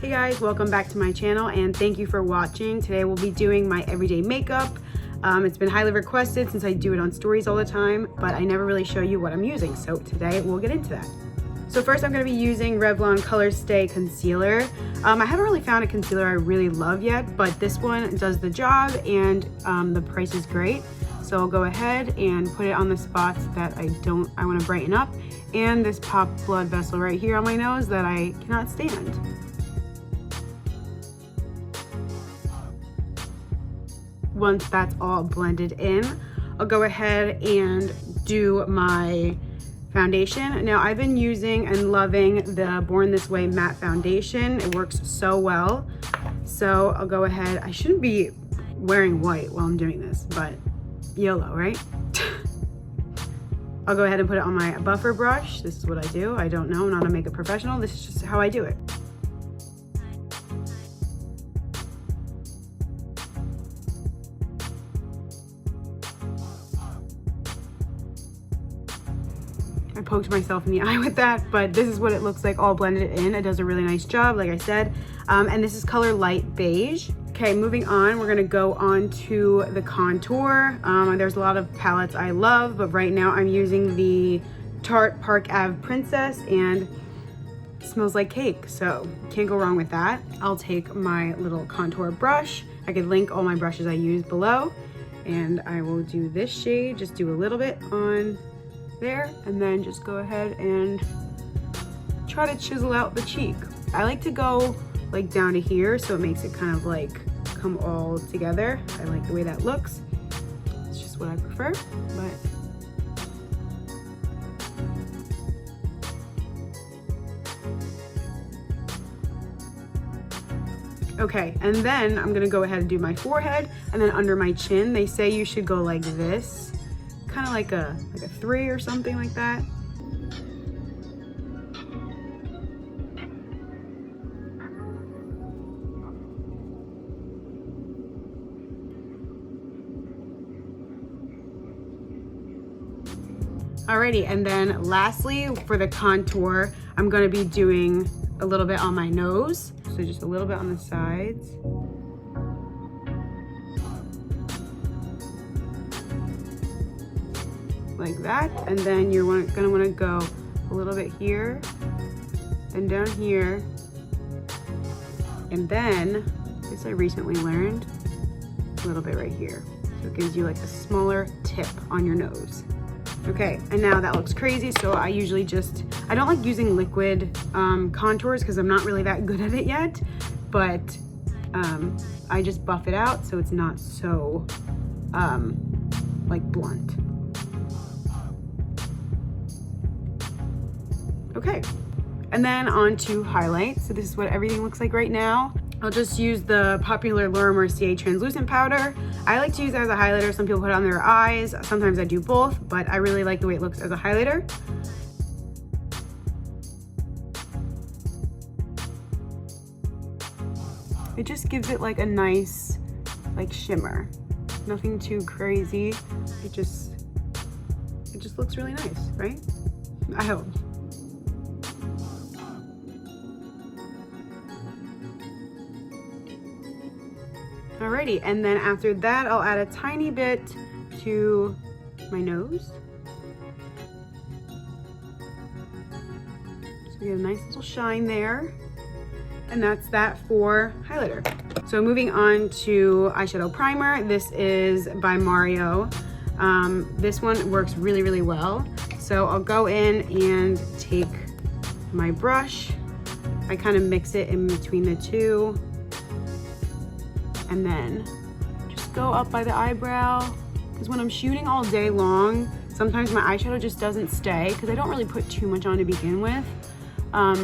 Hey guys, welcome back to my channel and thank you for watching. Today we'll be doing my everyday makeup. It's been highly requested since I do it on stories all the time, but I never really show you what I'm using. So today we'll get into that. So first I'm going to be using Revlon Color Stay Concealer. I haven't really found a concealer I really love yet, but this one does the job and the price is great. So I'll go ahead and put it on the spots that I want to brighten up, and this pop blood vessel right here on my nose that I cannot stand. Once that's all blended in, I'll go ahead and do my foundation. Now I've been using and loving the Born This Way matte foundation. It works so well. So I'll go ahead. I shouldn't be wearing white while I'm doing this, but YOLO, right? I'll go ahead and put it on my buffer brush. This is what I do. I don't know, I'm not a makeup professional. This is just how I do it. I poked myself in the eye with that, but this is what it looks like all blended in. It does a really nice job, like I said. And this is color light beige. Okay, moving on, we're gonna go on to the contour. There's a lot of palettes I love, but right now I'm using the Tarte Park Ave Princess, and it smells like cake, so can't go wrong with that. I'll take my little contour brush. I could link all my brushes I use below, and I will do this shade, just do a little bit on there, and then just go ahead and try to chisel out the cheek. I like to go like down to here, so it makes it kind of like come all together. I like the way that looks. It's just what I prefer, but okay, and then I'm gonna go ahead and do my forehead, and then under my chin. They say you should go like this, kind of like a 3 or something like that. Alrighty, and then lastly for the contour, I'm going to be doing a little bit on my nose. So just a little bit on the sides. Like that, and then you're gonna want to go a little bit here and down here, and then this I recently learned, a little bit right here, so it gives you like a smaller tip on your nose. Okay, and now that looks crazy, so I usually I don't like using liquid contours because I'm not really that good at it yet, but I just buff it out so it's not so like blunt. Okay, and then on to highlights. So this is what everything looks like right now. I'll just use the popular Laura Mercier translucent powder. I like to use it as a highlighter. Some people put it on their eyes. Sometimes I do both, but I really like the way it looks as a highlighter. It just gives it like a nice like shimmer. Nothing too crazy. It just looks really nice, right? I hope. Alrighty, and then after that, I'll add a tiny bit to my nose. So we get a nice little shine there. And that's that for highlighter. So moving on to eyeshadow primer. This is by Mario. This one works really, really well. So I'll go in and take my brush. I kind of mix it in between the two. And then just go up by the eyebrow, because when I'm shooting all day long, sometimes my eyeshadow just doesn't stay because I don't really put too much on to begin with.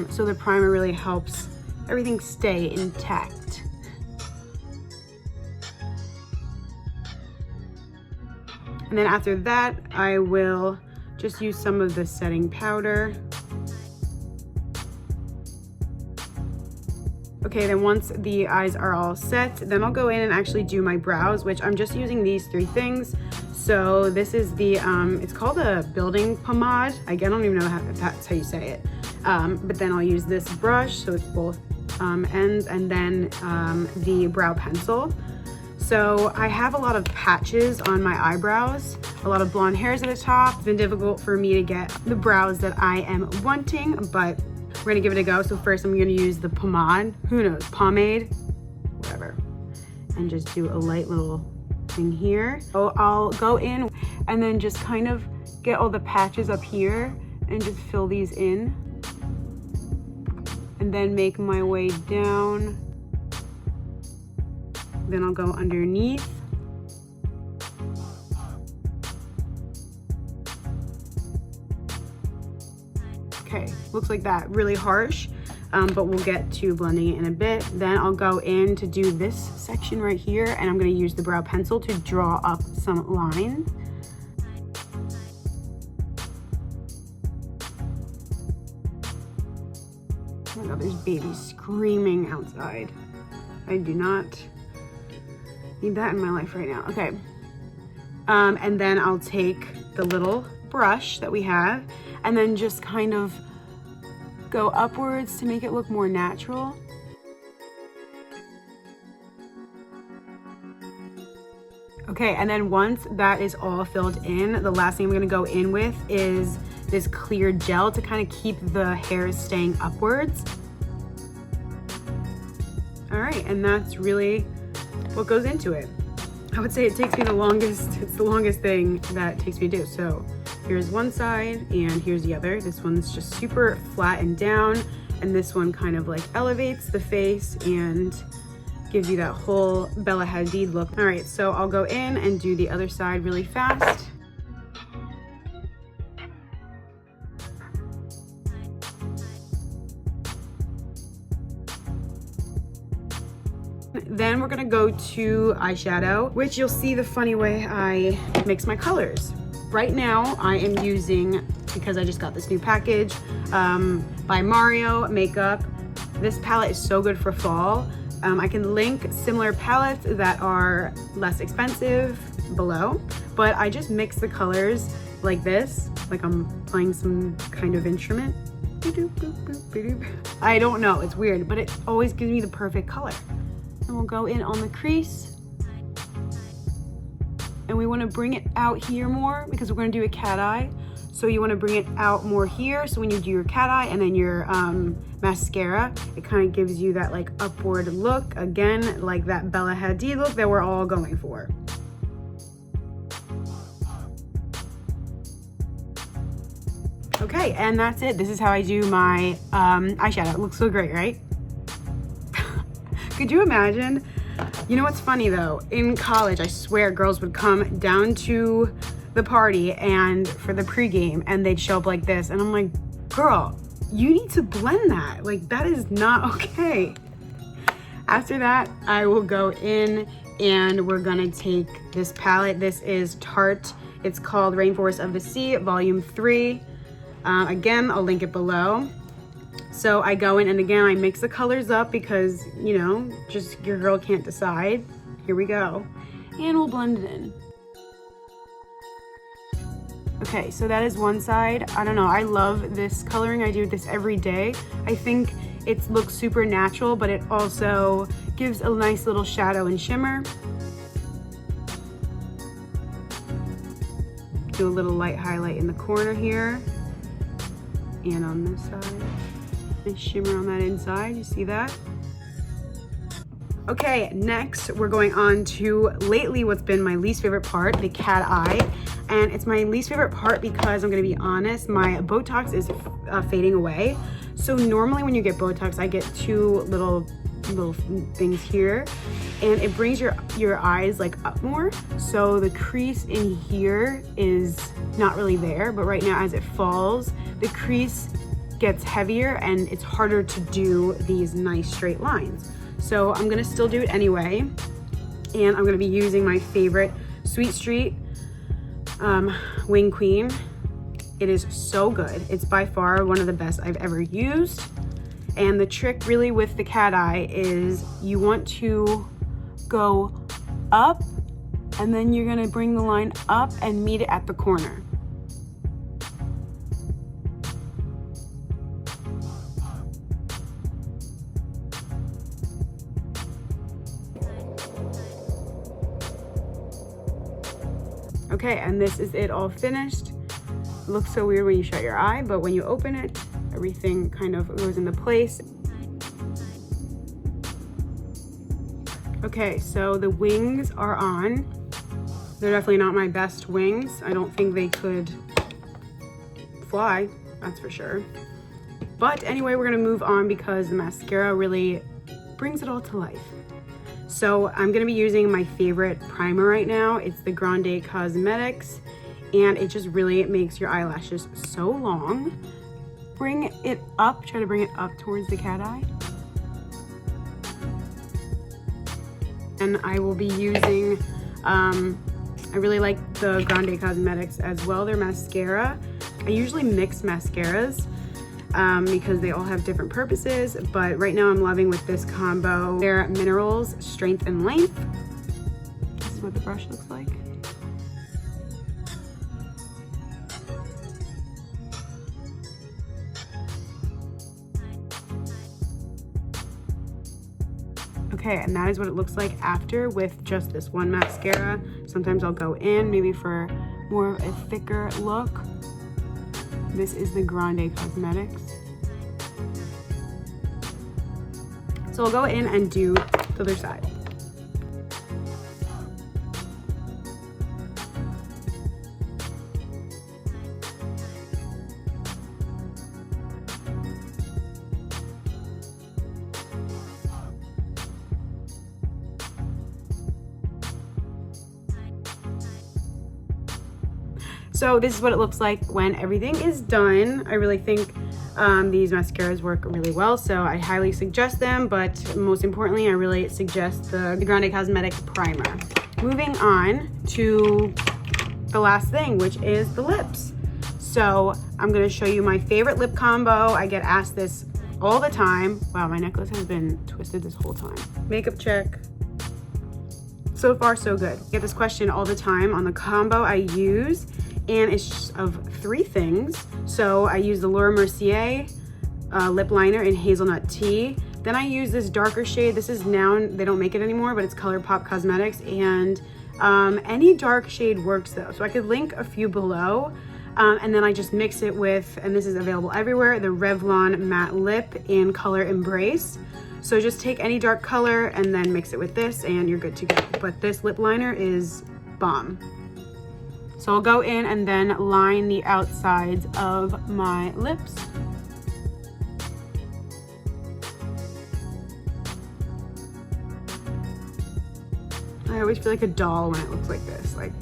So the primer really helps everything stay intact. And then after that, I will just use some of the setting powder. Okay, then once the eyes are all set, then I'll go in and actually do my brows, which I'm just using these 3 things. So this is the, it's called a building pomade. I don't even know if that's how you say it. But then I'll use this brush, so it's both ends, and then the brow pencil. So I have a lot of patches on my eyebrows, a lot of blonde hairs at the top. It's been difficult for me to get the brows that I am wanting, but we're gonna give it a go. So first I'm gonna use the pomade, pomade, whatever, and just do a light little thing here. So I'll go in and then just kind of get all the patches up here and just fill these in, and then make my way down. Then I'll go underneath. Okay, looks like that, really harsh, but we'll get to blending it in a bit. Then I'll go in to do this section right here, and I'm gonna use the brow pencil to draw up some lines. Oh my God, there's babies screaming outside. I do not need that in my life right now. Okay, and then I'll take the little brush that we have and then just kind of go upwards to make it look more natural. Okay, and then once that is all filled in, the last thing I'm gonna go in with is this clear gel to kind of keep the hairs staying upwards. All right, and that's really what goes into it. I would say it takes me the longest, it's the longest thing that it takes me to do. So here's one side and here's the other. This one's just super flat and down, and this one kind of like elevates the face and gives you that whole Bella Hadid look. All right, so I'll go in and do the other side really fast. Then we're gonna go to eyeshadow, which you'll see the funny way I mix my colors. Right now I am using, because I just got this new package by Mario Makeup. This palette is so good for fall. I can link similar palettes that are less expensive below, but I just mix the colors like this, like I'm playing some kind of instrument. I don't know, it's weird, but it always gives me the perfect color. And we'll go in on the crease. And we want to bring it out here more because we're going to do a cat eye. So you want to bring it out more here. So when you do your cat eye and then your mascara, it kind of gives you that like upward look. Again, like that Bella Hadid look that we're all going for. Okay, and that's it. This is how I do my eyeshadow. It looks so great, right? Could you imagine? You know what's funny though? In college, I swear girls would come down to the party and for the pregame and they'd show up like this. And I'm like, girl, you need to blend that. Like, that is not okay. After that, I will go in and we're gonna take this palette. This is Tarte. It's called Rainforest of the Sea, Volume 3. Again, I'll link it below. So I go in and again, I mix the colors up because, you know, just your girl can't decide. Here we go. And we'll blend it in. Okay, so that is one side. I don't know, I love this coloring. I do this every day. I think it looks super natural, but it also gives a nice little shadow and shimmer. Do a little light highlight in the corner here. And on this side. Nice shimmer on that inside, you see that? Okay, next we're going on to lately what's been my least favorite part, the cat eye. And it's my least favorite part because I'm gonna be honest, my Botox is fading away. So normally when you get Botox, I get two little things here and it brings your eyes like up more. So the crease in here is not really there, but right now as it falls, the crease gets heavier and it's harder to do these nice straight lines. So I'm gonna still do it anyway. And I'm gonna be using my favorite Sweet Street Wing Queen. It is so good. It's by far one of the best I've ever used. And the trick really with the cat eye is you want to go up and then you're gonna bring the line up and meet it at the corner. Okay, and this is it all finished. It looks so weird when you shut your eye, but when you open it, everything kind of goes into place. Okay, so the wings are on. They're definitely not my best wings. I don't think they could fly, that's for sure. But anyway, we're gonna move on because the mascara really brings it all to life. So I'm gonna be using my favorite primer right now. It's the Grande Cosmetics, and it just really makes your eyelashes so long. Bring it up, try to bring it up towards the cat eye. And I will be using, I really like the Grande Cosmetics as well, their mascara. I usually mix mascaras because they all have different purposes, but right now I'm loving with this combo. They're Minerals Strength and Length. This is what the brush looks like. Okay, and that is what it looks like after with just this one mascara. Sometimes I'll go in maybe for more of a thicker look. This is the Grande Cosmetics. So I'll go in and do the other side. So this is what it looks like when everything is done. I really think these mascaras work really well, so I highly suggest them, but most importantly, I really suggest the Grande Cosmetics primer. Moving on to the last thing, which is the lips. So I'm gonna show you my favorite lip combo. I get asked this all the time. Wow, my necklace has been twisted this whole time. Makeup check. So far, so good. I get this question all the time on the combo I use, and it's of 3 things. So I use the Laura Mercier lip liner in Hazelnut Tea. Then I use this darker shade. This is now, they don't make it anymore, but it's ColourPop Cosmetics, and any dark shade works though. So I could link a few below, and then I just mix it with, and this is available everywhere, the Revlon Matte Lip in color Embrace. So just take any dark color and then mix it with this and you're good to go. But this lip liner is bomb. So I'll go in and then line the outsides of my lips. I always feel like a doll when it looks like this, like,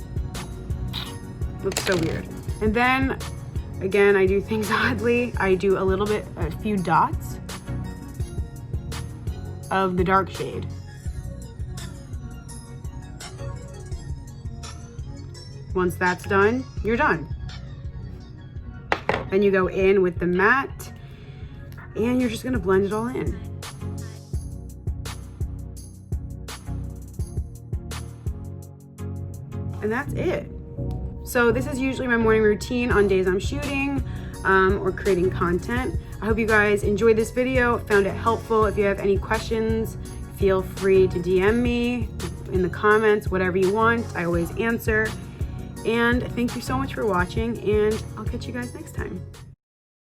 looks so weird. And then, again, I do things oddly. I do a few dots of the dark shade. Once that's done, you're done. Then you go in with the matte and you're just gonna blend it all in. And that's it. So this is usually my morning routine on days I'm shooting or creating content. I hope you guys enjoyed this video, found it helpful. If you have any questions, feel free to DM me in the comments, whatever you want. I always answer. And thank you so much for watching, and I'll catch you guys next time.